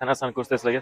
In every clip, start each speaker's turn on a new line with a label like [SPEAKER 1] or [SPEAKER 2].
[SPEAKER 1] bitta narsani ko'rsatay sizlarga.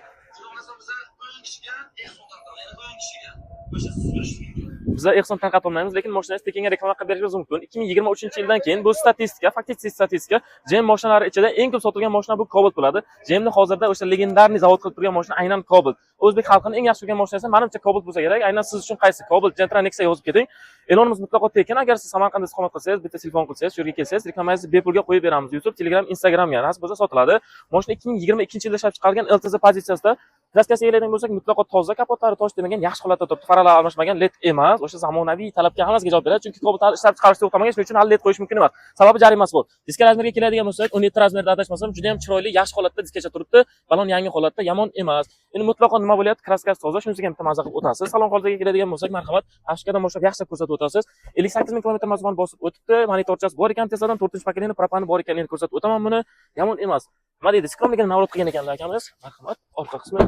[SPEAKER 1] Bizlar ehson tarqatib olmaymiz, lekin mashinangizni tekinga reklama qilib berishingiz mumkin. 2023-yildan keyin bu statistika, faktik statistika, GM mashinalari ichida eng ko'p sotilgan mashina bu Cobalt bo'ladi. GMning hozirda o'sha legendarniy zavod qilib turgan mashina aynan Cobalt. O'zbek xalqining eng yaxshi ko'rgan mashinasi menimcha Cobalt bo'lsa kerak. Aynan siz uchun qaysi? Cobalt, Gentra, Nexa yozib keting. E'lonimiz mutlaqo tekin. Agar siz Samarqandda istiqomat qilsangiz, bitta telefon qilsangiz, shu yerga kelsangiz, reklamangizni bepulga qo'yib beramiz. YouTube, Telegram, Instagramga nasib bo'lsa sotiladi. Mashina 2022-yilda ishlab chiqarilgan LTZ pozitsiyasida klassikaga keladigan bo'lsak, mutlaqo toza, kapotlari tosh demagan, yaxshi holatda turibdi. Faralar almashmagan, led emas. O'sha zamonaviy talabga hammasiga javob beradi. Chunki Cobalt ishlab chiqarishda to'xtamagan, shuning uchun hali led qo'yish mumkin emas. Sababi jarimasi bor. Diska razmeriga keladigan bo'lsak, 17 razmerda adashmasam, juda ham chiroyli, yaxshi holatda diskacha turibdi. Balon yangi holatda, yomon emas. Endi mutlaqo nima bo'lyapti? Kraskasi toza, shunisiga ham bitta maza qilib o'tasiz. Salon holatiga keladigan bo'lsak, marhamat, Ashkadan boshlab yaxshilab ko'rsatib o'tasiz. 58 ming kilometr mazmun bosib o'tibdi. Monitorchasi bor ekan, Tesladan 4-pakelini, propani bor ekanligini ko'rsatib o'taman buni. Yomon emas. Nima deydi? Skromligini navrat qilgan ekanlar akamiz. Marhamat, orqa qismi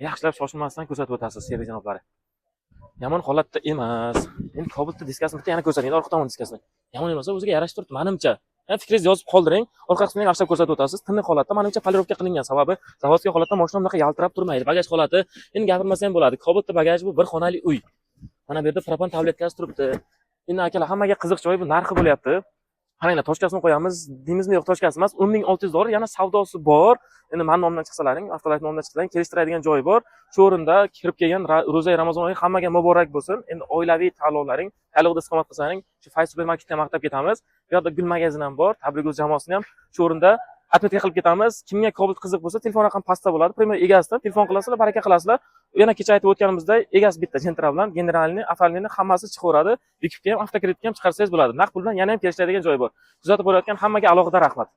[SPEAKER 1] yaxshilab shoshilmasdan ko'rsatib o'tasiz, servis janoblari. Yomon holatda emas. Endi Cobaltning diskasini bitta yana ko'rsating, orqa tomon diskasini. Yomon emas, o'ziga yarashib turibdi, menimcha. Fikringizni yozib qoldiring. Orqa qismini yaxshilab ko'rsatib o'tasiz. Tiniq holatda, menimcha polirovka qilingan, sababi zavodga holatda mashina bunaqa yaltirab turmaydi. Bagaj holati, endi gapirmasam bo'ladi. Cobaltning bagaji bu bir xonali uy. Mana bu yerda propan tabletkasi turibdi. Endi akalar, hammaga qiziq joyi bu narxi bo'lyapti. Qaranglar, toshkasini qo'yamiz, deymizmi yo'q, toshkasi emas, 10.600 dollar, yana savdosi bor. Endi men nomdan chiqsalaring, avtolayt nomdan chiqsalaring, kelishtiradigan joyi bor. Shu o'rinda kirib kelgan Ro'za Ramazon oyi hammaga muborak bo'lsin. Endi oilaviy tanlovlaring, tanlovda istiqomat qilsalaring, shu Fay supermarketga maqtab ketamiz. Bu yerda gul magazin ham bor, Tabrig'uz jamoasini ham shu o'rinda atmetga qilib ketamiz. Kimga Cobalt qiziq bo'lsa, telefon raqam pastda bo'ladi. Primer egasidan telefon qilasizlar, baraka qilasizlar. Yana kecha aytib o'tganimizdek, egasi bitta Gentra bilan generalni, afalni hammasi chiqaveradi. Vikipga ham, avtokreditga ham chiqarsangiz bo'ladi. Naqd pul bilan yana ham kelishadigan joy bor. Kuzatib borayotgan hammaga alohida rahmat.